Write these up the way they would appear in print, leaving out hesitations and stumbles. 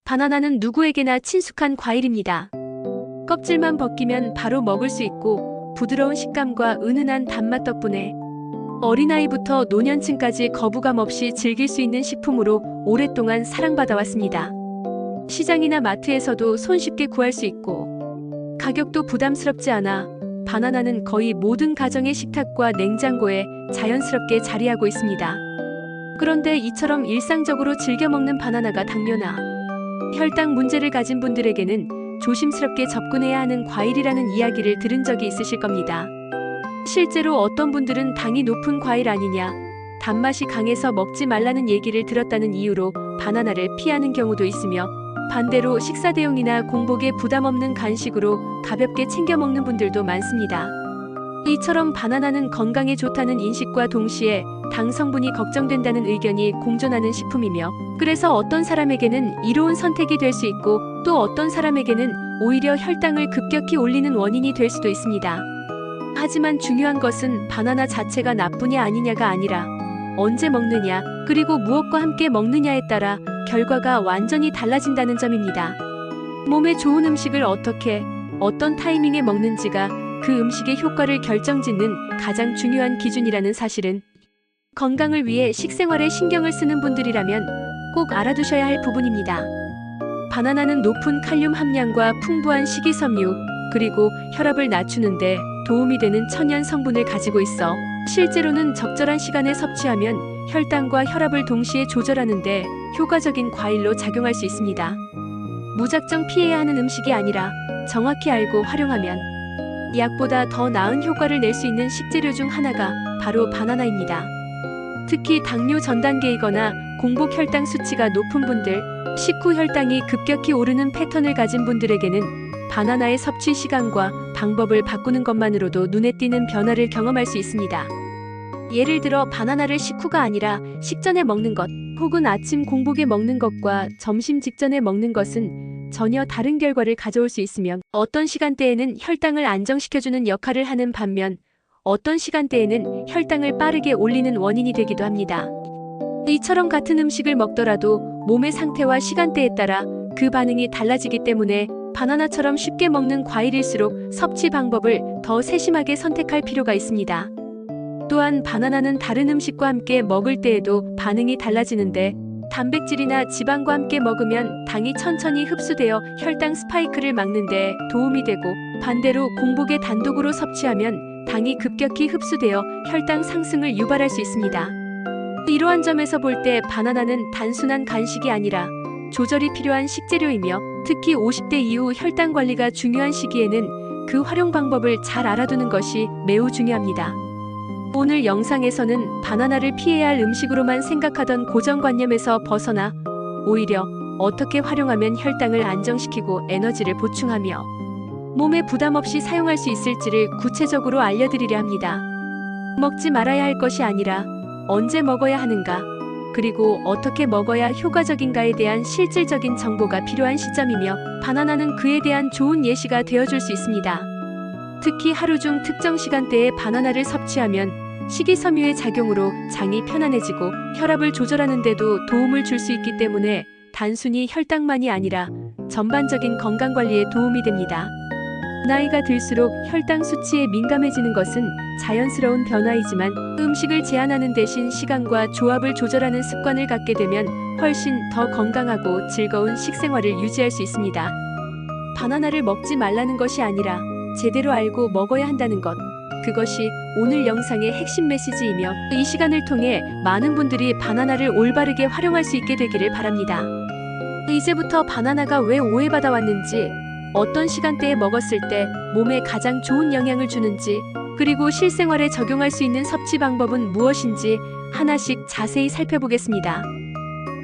바나나는 누구에게나 친숙한 과일입니다. 껍질만 벗기면 바로 먹을 수 있고 부드러운 식감과 은은한 단맛 덕분에 어린아이부터 노년층까지 거부감 없이 즐길 수 있는 식품으로 오랫동안 사랑받아왔습니다. 시장이나 마트에서도 손쉽게 구할 수 있고 가격도 부담스럽지 않아 바나나는 거의 모든 가정의 식탁과 냉장고에 자연스럽게 자리하고 있습니다. 그런데 이처럼 일상적으로 즐겨 먹는 바나나가 당뇨나 혈당 문제를 가진 분들에게는 조심스럽게 접근해야 하는 과일이라는 이야기를 들은 적이 있으실 겁니다. 실제로 어떤 분들은 당이 높은 과일 아니냐, 단맛이 강해서 먹지 말라는 얘기를 들었다는 이유로 바나나를 피하는 경우도 있으며, 반대로 식사 대용이나 공복에 부담 없는 간식으로 가볍게 챙겨 먹는 분들도 많습니다. 이처럼 바나나는 건강에 좋다는 인식과 동시에 당 성분이 걱정된다는 의견이 공존하는 식품이며, 그래서 어떤 사람에게는 이로운 선택이 될 수 있고 또 어떤 사람에게는 오히려 혈당을 급격히 올리는 원인이 될 수도 있습니다. 하지만 중요한 것은 바나나 자체가 나쁘냐 아니냐가 아니라 언제 먹느냐, 그리고 무엇과 함께 먹느냐에 따라 결과가 완전히 달라진다는 점입니다. 몸에 좋은 음식을 어떻게, 어떤 타이밍에 먹는지가 그 음식의 효과를 결정짓는 가장 중요한 기준이라는 사실은 건강을 위해 식생활에 신경을 쓰는 분들이라면 꼭 알아두셔야 할 부분입니다. 바나나는 높은 칼륨 함량과 풍부한 식이섬유, 그리고 혈압을 낮추는데 도움이 되는 천연 성분을 가지고 있어 실제로는 적절한 시간에 섭취하면 혈당과 혈압을 동시에 조절하는데 효과적인 과일로 작용할 수 있습니다. 무작정 피해야 하는 음식이 아니라 정확히 알고 활용하면 약보다 더 나은 효과를 낼 수 있는 식재료 중 하나가 바로 바나나입니다. 특히 당뇨 전 단계이거나 공복 혈당 수치가 높은 분들, 식후 혈당이 급격히 오르는 패턴을 가진 분들에게는 바나나의 섭취 시간과 방법을 바꾸는 것만으로도 눈에 띄는 변화를 경험할 수 있습니다. 예를 들어 바나나를 식후가 아니라 식전에 먹는 것, 혹은 아침 공복에 먹는 것과 점심 직전에 먹는 것은 전혀 다른 결과를 가져올 수 있으며, 어떤 시간대에는 혈당을 안정시켜주는 역할을 하는 반면 어떤 시간대에는 혈당을 빠르게 올리는 원인이 되기도 합니다. 이처럼 같은 음식을 먹더라도 몸의 상태와 시간대에 따라 그 반응이 달라지기 때문에 바나나처럼 쉽게 먹는 과일일수록 섭취 방법을 더 세심하게 선택할 필요가 있습니다. 또한 바나나는 다른 음식과 함께 먹을 때에도 반응이 달라지는데, 단백질이나 지방과 함께 먹으면 당이 천천히 흡수되어 혈당 스파이크를 막는 데 도움이 되고, 반대로 공복에 단독으로 섭취하면 당이 급격히 흡수되어 혈당 상승을 유발할 수 있습니다. 이러한 점에서 볼 때 바나나는 단순한 간식이 아니라 조절이 필요한 식재료이며, 특히 50대 이후 혈당 관리가 중요한 시기에는 그 활용 방법을 잘 알아두는 것이 매우 중요합니다. 오늘 영상에서는 바나나를 피해야 할 음식으로만 생각하던 고정관념에서 벗어나 오히려 어떻게 활용하면 혈당을 안정시키고 에너지를 보충하며 몸에 부담 없이 사용할 수 있을지를 구체적으로 알려드리려 합니다. 먹지 말아야 할 것이 아니라 언제 먹어야 하는가, 그리고 어떻게 먹어야 효과적인가에 대한 실질적인 정보가 필요한 시점이며, 바나나는 그에 대한 좋은 예시가 되어줄 수 있습니다. 특히 하루 중 특정 시간대에 바나나를 섭취하면 식이섬유의 작용으로 장이 편안해지고 혈압을 조절하는 데도 도움을 줄 수 있기 때문에 단순히 혈당만이 아니라 전반적인 건강관리에 도움이 됩니다. 나이가 들수록 혈당 수치에 민감해지는 것은 자연스러운 변화이지만, 음식을 제한하는 대신 시간과 조합을 조절하는 습관을 갖게 되면 훨씬 더 건강하고 즐거운 식생활을 유지할 수 있습니다. 바나나를 먹지 말라는 것이 아니라 제대로 알고 먹어야 한다는 것, 그것이 오늘 영상의 핵심 메시지이며, 이 시간을 통해 많은 분들이 바나나를 올바르게 활용할 수 있게 되기를 바랍니다. 이제부터 바나나가 왜 오해받아 왔는지, 어떤 시간대에 먹었을 때 몸에 가장 좋은 영향을 주는지, 그리고 실생활에 적용할 수 있는 섭취 방법은 무엇인지 하나씩 자세히 살펴보겠습니다.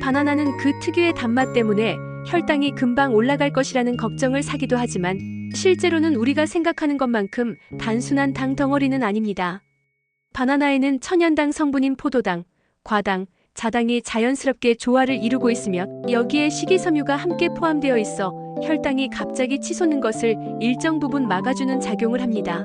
바나나는 그 특유의 단맛 때문에 혈당이 금방 올라갈 것이라는 걱정을 사기도 하지만, 실제로는 우리가 생각하는 것만큼 단순한 당 덩어리는 아닙니다. 바나나에는 천연당 성분인 포도당, 과당, 자당이 자연스럽게 조화를 이루고 있으며, 여기에 식이섬유가 함께 포함되어 있어 혈당이 갑자기 치솟는 것을 일정 부분 막아주는 작용을 합니다.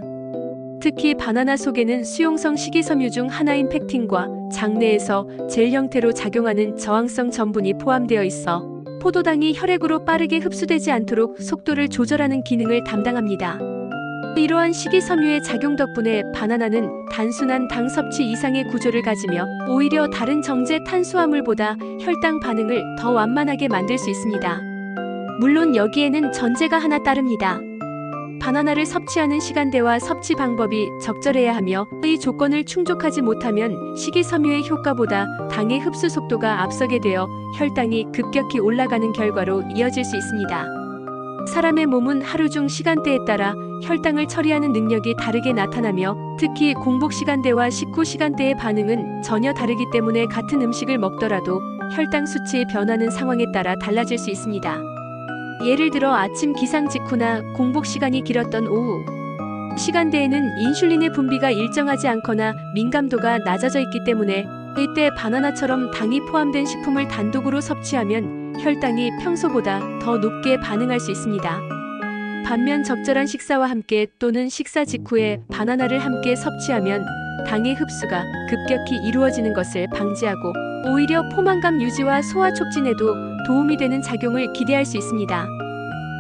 특히 바나나 속에는 수용성 식이섬유 중 하나인 팩틴과 장내에서 젤 형태로 작용하는 저항성 전분이 포함되어 있어 포도당이 혈액으로 빠르게 흡수되지 않도록 속도를 조절하는 기능을 담당합니다. 이러한 식이섬유의 작용 덕분에 바나나는 단순한 당 섭취 이상의 구조를 가지며 오히려 다른 정제 탄수화물보다 혈당 반응을 더 완만하게 만들 수 있습니다. 물론 여기에는 전제가 하나 따릅니다. 바나나를 섭취하는 시간대와 섭취 방법이 적절해야 하며 이 조건을 충족하지 못하면 식이섬유의 효과보다 당의 흡수 속도가 앞서게 되어 혈당이 급격히 올라가는 결과로 이어질 수 있습니다. 사람의 몸은 하루 중 시간대에 따라 혈당을 처리하는 능력이 다르게 나타나며 특히 공복 시간대와 식후 시간대의 반응은 전혀 다르기 때문에 같은 음식을 먹더라도 혈당 수치의 변화는 상황에 따라 달라질 수 있습니다. 예를 들어 아침 기상 직후나 공복 시간이 길었던 오후 시간대에는 인슐린의 분비가 일정하지 않거나 민감도가 낮아져 있기 때문에 이때 바나나처럼 당이 포함된 식품을 단독으로 섭취하면 혈당이 평소보다 더 높게 반응할 수 있습니다. 반면 적절한 식사와 함께 또는 식사 직후에 바나나를 함께 섭취하면 당의 흡수가 급격히 이루어지는 것을 방지하고 오히려 포만감 유지와 소화 촉진에도 도움이 되는 작용을 기대할 수 있습니다.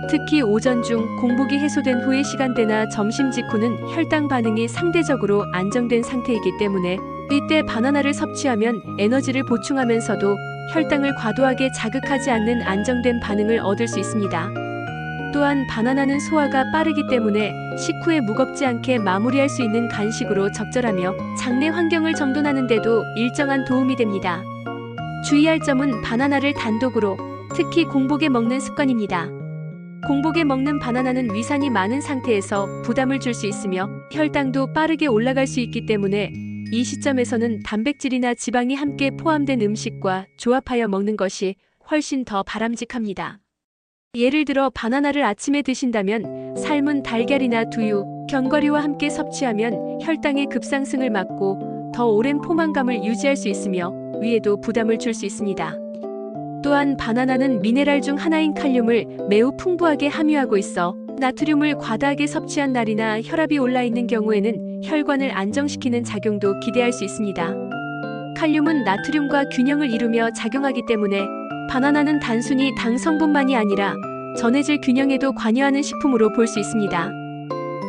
특히 오전 중 공복이 해소된 후의 시간대나 점심 직후는 혈당 반응이 상대적으로 안정된 상태이기 때문에 이때 바나나를 섭취하면 에너지를 보충하면서도 혈당을 과도하게 자극하지 않는 안정된 반응을 얻을 수 있습니다. 또한 바나나는 소화가 빠르기 때문에 식후에 무겁지 않게 마무리할 수 있는 간식으로 적절하며 장내 환경을 정돈하는 데도 일정한 도움이 됩니다. 주의할 점은 바나나를 단독으로, 특히 공복에 먹는 습관입니다. 공복에 먹는 바나나는 위산이 많은 상태에서 부담을 줄 수 있으며 혈당도 빠르게 올라갈 수 있기 때문에 이 시점에서는 단백질이나 지방이 함께 포함된 음식과 조합하여 먹는 것이 훨씬 더 바람직합니다. 예를 들어 바나나를 아침에 드신다면 삶은 달걀이나 두유, 견과류와 함께 섭취하면 혈당의 급상승을 막고 더 오랜 포만감을 유지할 수 있으며 위에도 부담을 줄 수 있습니다. 또한 바나나는 미네랄 중 하나인 칼륨을 매우 풍부하게 함유하고 있어 나트륨을 과다하게 섭취한 날이나 혈압이 올라 있는 경우에는 혈관을 안정시키는 작용도 기대할 수 있습니다. 칼륨은 나트륨과 균형을 이루며 작용하기 때문에 바나나는 단순히 당 성분만이 아니라 전해질 균형에도 관여하는 식품으로 볼 수 있습니다.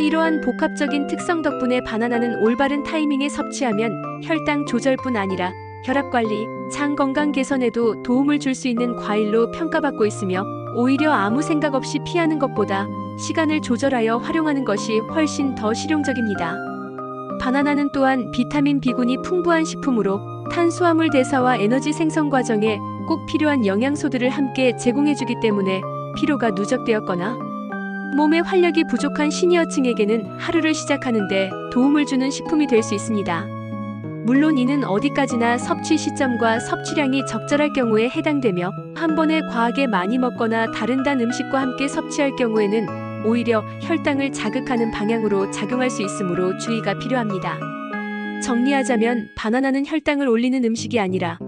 이러한 복합적인 특성 덕분에 바나나는 올바른 타이밍에 섭취하면 혈당 조절뿐 아니라 혈압 관리, 장 건강 개선에도 도움을 줄 수 있는 과일로 평가받고 있으며 오히려 아무 생각 없이 피하는 것보다 시간을 조절하여 활용하는 것이 훨씬 더 실용적입니다. 바나나는 또한 비타민 B군이 풍부한 식품으로 탄수화물 대사와 에너지 생성 과정에 꼭 필요한 영양소들을 함께 제공해주기 때문에 피로가 누적되었거나 몸에 활력이 부족한 시니어층에게는 하루를 시작하는데 도움을 주는 식품이 될 수 있습니다. 물론 이는 어디까지나 섭취 시점과 섭취량이 적절할 경우에 해당되며 한 번에 과하게 많이 먹거나 다른 단 음식과 함께 섭취할 경우에는 오히려 혈당을 자극하는 방향으로 작용할 수 있으므로 주의가 필요합니다. 정리하자면 바나나는 혈당을 올리는 음식이 아니라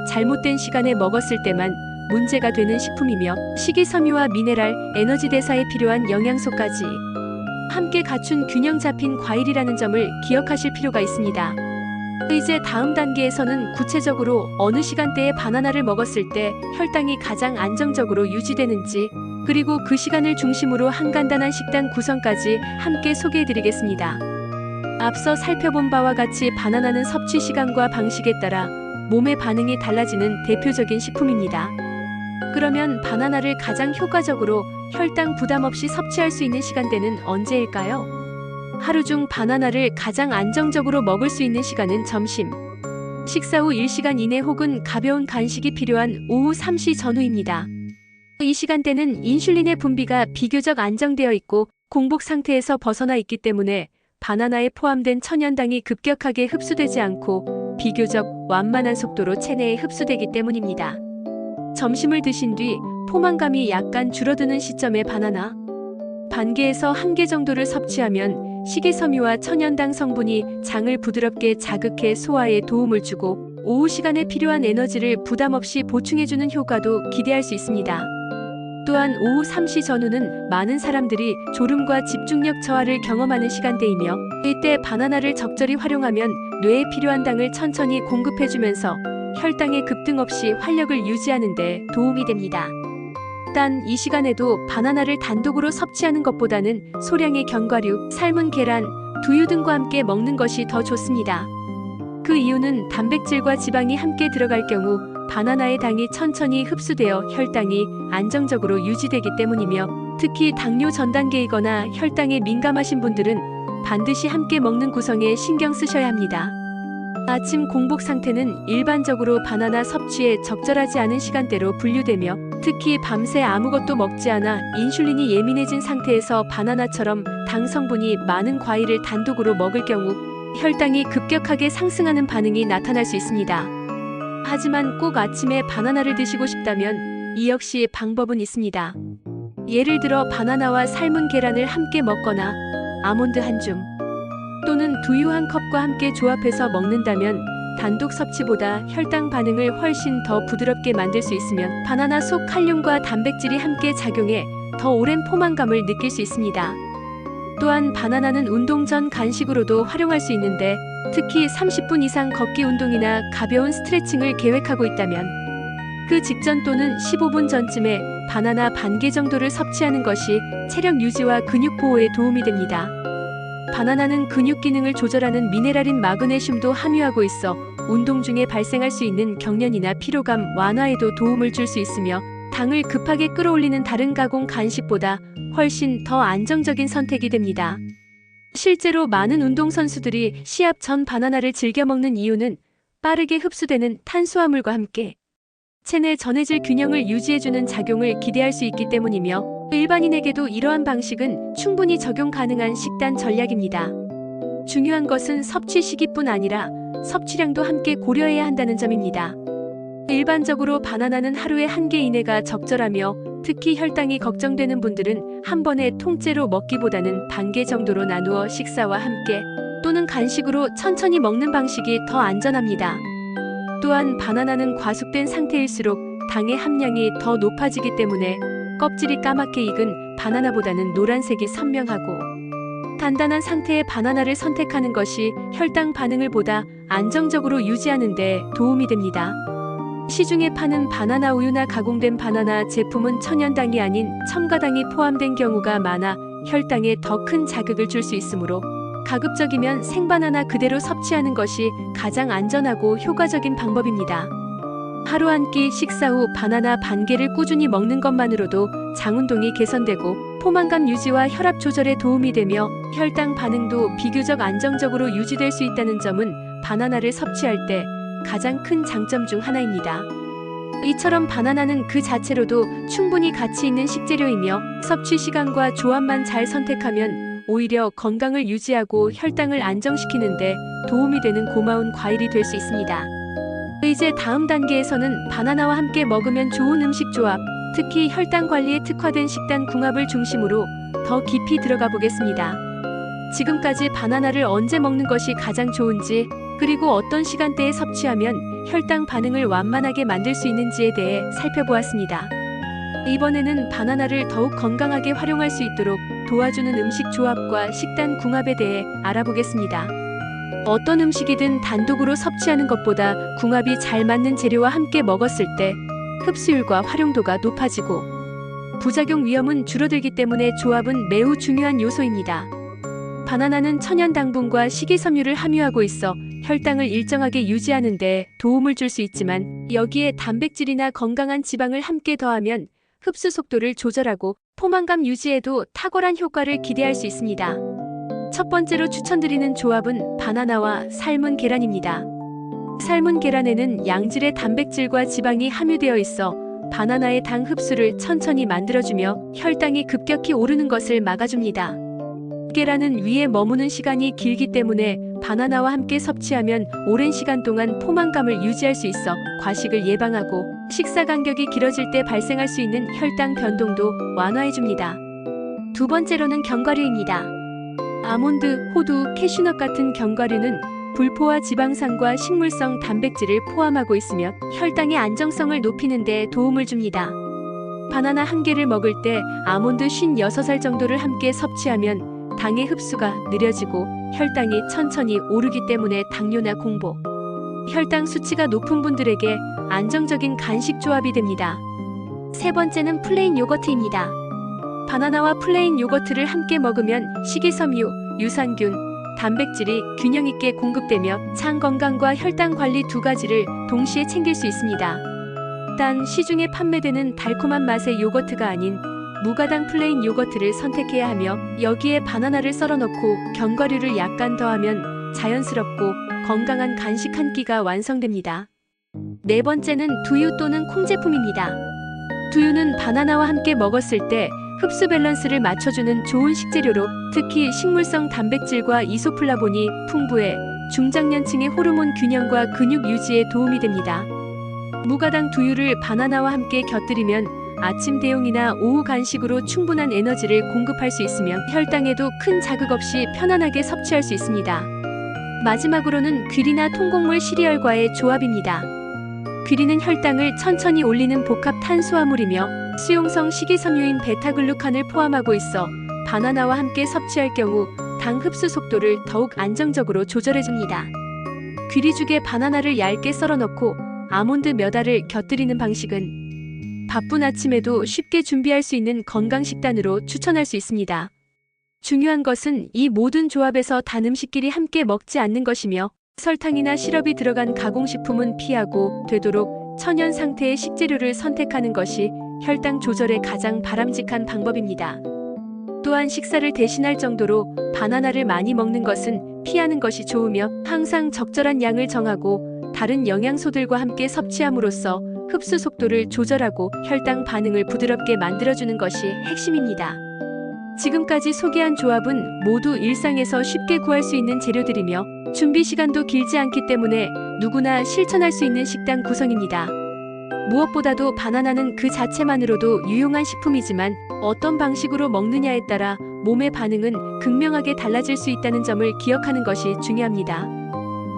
잘못된 시간에 먹었을 때만 문제가 되는 식품이며 식이섬유와 미네랄, 에너지 대사에 필요한 영양소까지 함께 갖춘 균형 잡힌 과일이라는 점을 기억하실 필요가 있습니다. 이제 다음 단계에서는 구체적으로 어느 시간대에 바나나를 먹었을 때 혈당이 가장 안정적으로 유지되는지 그리고 그 시간을 중심으로 한 간단한 식단 구성까지 함께 소개해드리겠습니다. 앞서 살펴본 바와 같이 바나나는 섭취 시간과 방식에 따라 몸의 반응이 달라지는 대표적인 식품입니다. 그러면 바나나를 가장 효과적으로 혈당 부담 없이 섭취할 수 있는 시간대는 언제일까요? 하루 중 바나나를 가장 안정적으로 먹을 수 있는 시간은 점심, 식사 후 1시간 이내 혹은 가벼운 간식이 필요한 오후 3시 전후입니다. 이 시간대는 인슐린의 분비가 비교적 안정되어 있고 공복 상태에서 벗어나 있기 때문에 바나나에 포함된 천연당이 급격하게 흡수되지 않고 비교적 완만한 속도로 체내에 흡수되기 때문입니다. 점심을 드신 뒤 포만감이 약간 줄어드는 시점에 바나나 반 개에서 1개 정도를 섭취하면 식이섬유와 천연당 성분이 장을 부드럽게 자극해 소화에 도움을 주고 오후 시간에 필요한 에너지를 부담 없이 보충해주는 효과도 기대할 수 있습니다. 또한 오후 3시 전후는 많은 사람들이 졸음과 집중력 저하를 경험하는 시간대이며 이때 바나나를 적절히 활용하면 뇌에 필요한 당을 천천히 공급해주면서 혈당의 급등 없이 활력을 유지하는 데 도움이 됩니다. 단 이 시간에도 바나나를 단독으로 섭취하는 것보다는 소량의 견과류, 삶은 계란, 두유 등과 함께 먹는 것이 더 좋습니다. 그 이유는 단백질과 지방이 함께 들어갈 경우 바나나의 당이 천천히 흡수되어 혈당이 안정적으로 유지되기 때문이며, 특히 당뇨 전 단계이거나 혈당에 민감하신 분들은 반드시 함께 먹는 구성에 신경 쓰셔야 합니다. 아침 공복 상태는 일반적으로 바나나 섭취에 적절하지 않은 시간대로 분류되며, 특히 밤새 아무것도 먹지 않아 인슐린이 예민해진 상태에서 바나나처럼 당 성분이 많은 과일을 단독으로 먹을 경우 혈당이 급격하게 상승하는 반응이 나타날 수 있습니다. 하지만 꼭 아침에 바나나를 드시고 싶다면 이 역시 방법은 있습니다. 예를 들어 바나나와 삶은 계란을 함께 먹거나 아몬드 한 줌 또는 두유 한 컵과 함께 조합해서 먹는다면 단독 섭취보다 혈당 반응을 훨씬 더 부드럽게 만들 수 있으며, 바나나 속 칼륨과 단백질이 함께 작용해 더 오랜 포만감을 느낄 수 있습니다. 또한 바나나는 운동 전 간식으로도 활용할 수 있는데, 특히 30분 이상 걷기 운동이나 가벼운 스트레칭을 계획하고 있다면 그 직전 또는 15분 전쯤에 바나나 반 개 정도를 섭취하는 것이 체력 유지와 근육 보호에 도움이 됩니다. 바나나는 근육 기능을 조절하는 미네랄인 마그네슘도 함유하고 있어 운동 중에 발생할 수 있는 경련이나 피로감 완화에도 도움을 줄 수 있으며, 당을 급하게 끌어올리는 다른 가공 간식보다 훨씬 더 안정적인 선택이 됩니다. 실제로 많은 운동선수들이 시합 전 바나나를 즐겨 먹는 이유는 빠르게 흡수되는 탄수화물과 함께 체내 전해질 균형을 유지해주는 작용을 기대할 수 있기 때문이며, 일반인에게도 이러한 방식은 충분히 적용 가능한 식단 전략입니다. 중요한 것은 섭취 시기뿐 아니라 섭취량도 함께 고려해야 한다는 점입니다. 일반적으로 바나나는 하루에 1개 이내가 적절하며, 특히 혈당이 걱정되는 분들은 한 번에 통째로 먹기보다는 반 개 정도로 나누어 식사와 함께 또는 간식으로 천천히 먹는 방식이 더 안전합니다. 또한 바나나는 과숙된 상태일수록 당의 함량이 더 높아지기 때문에 껍질이 까맣게 익은 바나나보다는 노란색이 선명하고 단단한 상태의 바나나를 선택하는 것이 혈당 반응을 보다 안정적으로 유지하는 데 도움이 됩니다. 시중에 파는 바나나 우유나 가공된 바나나 제품은 천연당이 아닌 첨가당이 포함된 경우가 많아 혈당에 더 큰 자극을 줄 수 있으므로 가급적이면 생바나나 그대로 섭취하는 것이 가장 안전하고 효과적인 방법입니다. 하루 한 끼 식사 후 바나나 반 개를 꾸준히 먹는 것만으로도 장운동이 개선되고 포만감 유지와 혈압 조절에 도움이 되며 혈당 반응도 비교적 안정적으로 유지될 수 있다는 점은 바나나를 섭취할 때 가장 큰 장점 중 하나입니다. 이처럼 바나나는 그 자체로도 충분히 가치 있는 식재료이며, 섭취 시간과 조합만 잘 선택하면 오히려 건강을 유지하고 혈당을 안정시키는 데 도움이 되는 고마운 과일이 될 수 있습니다. 이제 다음 단계에서는 바나나와 함께 먹으면 좋은 음식 조합, 특히 혈당 관리에 특화된 식단 궁합을 중심으로 더 깊이 들어가 보겠습니다. 지금까지 바나나를 언제 먹는 것이 가장 좋은지, 그리고 어떤 시간대에 섭취하면 혈당 반응을 완만하게 만들 수 있는지에 대해 살펴보았습니다. 이번에는 바나나를 더욱 건강하게 활용할 수 있도록 도와주는 음식 조합과 식단 궁합에 대해 알아보겠습니다. 어떤 음식이든 단독으로 섭취하는 것보다 궁합이 잘 맞는 재료와 함께 먹었을 때 흡수율과 활용도가 높아지고 부작용 위험은 줄어들기 때문에 조합은 매우 중요한 요소입니다. 바나나는 천연 당분과 식이섬유를 함유하고 있어 혈당을 일정하게 유지하는 데 도움을 줄 수 있지만, 여기에 단백질이나 건강한 지방을 함께 더하면 흡수 속도를 조절하고 포만감 유지에도 탁월한 효과를 기대할 수 있습니다. 첫 번째로 추천드리는 조합은 바나나와 삶은 계란입니다. 삶은 계란에는 양질의 단백질과 지방이 함유되어 있어 바나나의 당 흡수를 천천히 만들어주며 혈당이 급격히 오르는 것을 막아줍니다. 계란은 위에 머무는 시간이 길기 때문에 바나나와 함께 섭취하면 오랜 시간 동안 포만감을 유지할 수 있어 과식을 예방하고 식사 간격이 길어질 때 발생할 수 있는 혈당 변동도 완화해줍니다. 두 번째로는 견과류입니다. 아몬드, 호두, 캐슈넛 같은 견과류는 불포화 지방산과 식물성 단백질을 포함하고 있으며 혈당의 안정성을 높이는 데 도움을 줍니다. 바나나 한 개를 먹을 때 아몬드 56알 정도를 함께 섭취하면 당의 흡수가 느려지고 혈당이 천천히 오르기 때문에 당뇨나 공복, 혈당 수치가 높은 분들에게 안정적인 간식 조합이 됩니다. 세 번째는 플레인 요거트입니다. 바나나와 플레인 요거트를 함께 먹으면 식이섬유, 유산균, 단백질이 균형 있게 공급되며 장 건강과 혈당 관리 두 가지를 동시에 챙길 수 있습니다. 단 시중에 판매되는 달콤한 맛의 요거트가 아닌 무가당 플레인 요거트를 선택해야 하며 여기에 바나나를 썰어 넣고 견과류를 약간 더하면 자연스럽고 건강한 간식 한 끼가 완성됩니다. 네 번째는 두유 또는 콩 제품입니다. 두유는 바나나와 함께 먹었을 때 흡수 밸런스를 맞춰주는 좋은 식재료로 특히 식물성 단백질과 이소플라본이 풍부해 중장년층의 호르몬 균형과 근육 유지에 도움이 됩니다. 무가당 두유를 바나나와 함께 곁들이면 아침 대용이나 오후 간식으로 충분한 에너지를 공급할 수 있으며 혈당에도 큰 자극 없이 편안하게 섭취할 수 있습니다. 마지막으로는 귀리나 통곡물 시리얼과의 조합입니다. 귀리는 혈당을 천천히 올리는 복합 탄수화물이며 수용성 식이섬유인 베타글루칸을 포함하고 있어 바나나와 함께 섭취할 경우 당 흡수 속도를 더욱 안정적으로 조절해줍니다. 귀리죽에 바나나를 얇게 썰어 넣고 아몬드 몇 알을 곁들이는 방식은 바쁜 아침에도 쉽게 준비할 수 있는 건강 식단으로 추천할 수 있습니다. 중요한 것은 이 모든 조합에서 단 음식끼리 함께 먹지 않는 것이며 설탕이나 시럽이 들어간 가공식품은 피하고 되도록 천연 상태의 식재료를 선택하는 것이 혈당 조절에 가장 바람직한 방법입니다. 또한 식사를 대신할 정도로 바나나를 많이 먹는 것은 피하는 것이 좋으며 항상 적절한 양을 정하고 다른 영양소들과 함께 섭취함으로써 흡수 속도를 조절하고 혈당 반응을 부드럽게 만들어주는 것이 핵심입니다. 지금까지 소개한 조합은 모두 일상에서 쉽게 구할 수 있는 재료들이며 준비 시간도 길지 않기 때문에 누구나 실천할 수 있는 식단 구성입니다. 무엇보다도 바나나는 그 자체만으로도 유용한 식품이지만 어떤 방식으로 먹느냐에 따라 몸의 반응은 극명하게 달라질 수 있다는 점을 기억하는 것이 중요합니다.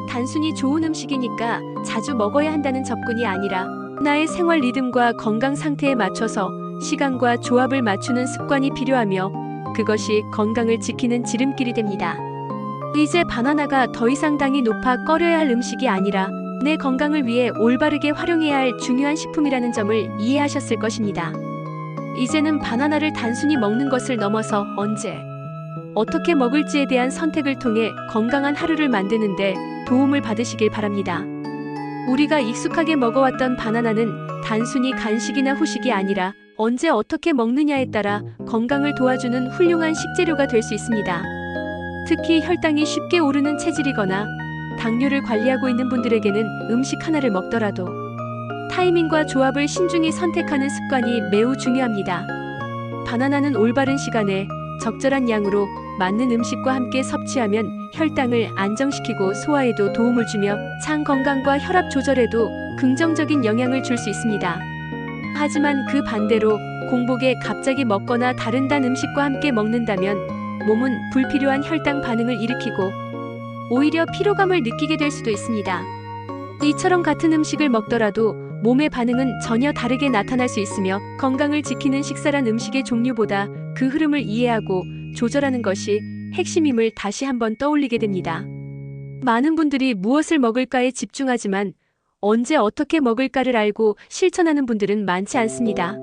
단순히 좋은 음식이니까 자주 먹어야 한다는 접근이 아니라 나의 생활 리듬과 건강 상태에 맞춰서 시간과 조합을 맞추는 습관이 필요하며 그것이 건강을 지키는 지름길이 됩니다. 이제 바나나가 더 이상 당이 높아 꺼려야 할 음식이 아니라 내 건강을 위해 올바르게 활용해야 할 중요한 식품이라는 점을 이해하셨을 것입니다. 이제는 바나나를 단순히 먹는 것을 넘어서 언제, 어떻게 먹을지에 대한 선택을 통해 건강한 하루를 만드는데 도움을 받으시길 바랍니다. 우리가 익숙하게 먹어왔던 바나나는 단순히 간식이나 후식이 아니라 언제 어떻게 먹느냐에 따라 건강을 도와주는 훌륭한 식재료가 될 수 있습니다. 특히 혈당이 쉽게 오르는 체질이거나 당뇨를 관리하고 있는 분들에게는 음식 하나를 먹더라도 타이밍과 조합을 신중히 선택하는 습관이 매우 중요합니다. 바나나는 올바른 시간에 적절한 양으로 맞는 음식과 함께 섭취하면 혈당을 안정시키고 소화에도 도움을 주며 장 건강과 혈압 조절에도 긍정적인 영향을 줄 수 있습니다. 하지만 그 반대로 공복에 갑자기 먹거나 다른 단 음식과 함께 먹는다면 몸은 불필요한 혈당 반응을 일으키고 오히려 피로감을 느끼게 될 수도 있습니다. 이처럼 같은 음식을 먹더라도 몸의 반응은 전혀 다르게 나타날 수 있으며 건강을 지키는 식사란 음식의 종류보다 그 흐름을 이해하고 조절하는 것이 핵심임을 다시 한번 떠올리게 됩니다. 많은 분들이 무엇을 먹을까에 집중하지만 언제 어떻게 먹을까를 알고 실천하는 분들은 많지 않습니다.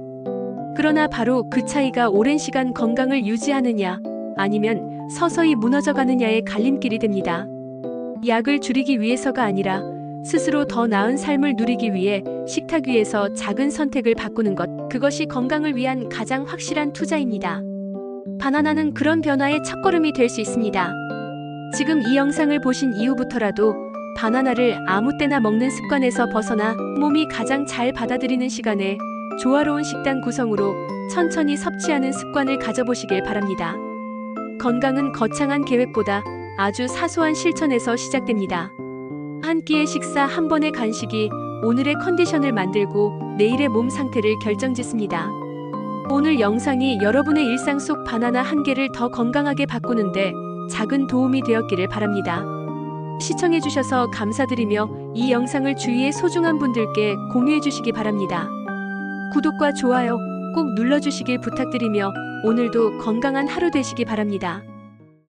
그러나 바로 그 차이가 오랜 시간 건강을 유지하느냐 아니면 서서히 무너져가느냐의 갈림길이 됩니다. 약을 줄이기 위해서가 아니라 스스로 더 나은 삶을 누리기 위해 식탁 위에서 작은 선택을 바꾸는 것, 그것이 건강을 위한 가장 확실한 투자입니다. 바나나는 그런 변화의 첫걸음이 될 수 있습니다. 지금 이 영상을 보신 이후부터라도 바나나를 아무 때나 먹는 습관에서 벗어나 몸이 가장 잘 받아들이는 시간에 조화로운 식단 구성으로 천천히 섭취하는 습관을 가져보시길 바랍니다. 건강은 거창한 계획보다 아주 사소한 실천에서 시작됩니다. 한 끼의 식사, 한 번의 간식이 오늘의 컨디션을 만들고 내일의 몸 상태를 결정짓습니다. 오늘 영상이 여러분의 일상 속 바나나 한 개를 더 건강하게 바꾸는데 작은 도움이 되었기를 바랍니다. 시청해주셔서 감사드리며 이 영상을 주위의 소중한 분들께 공유해주시기 바랍니다. 구독과 좋아요 꼭 눌러주시길 부탁드리며 오늘도 건강한 하루 되시기 바랍니다.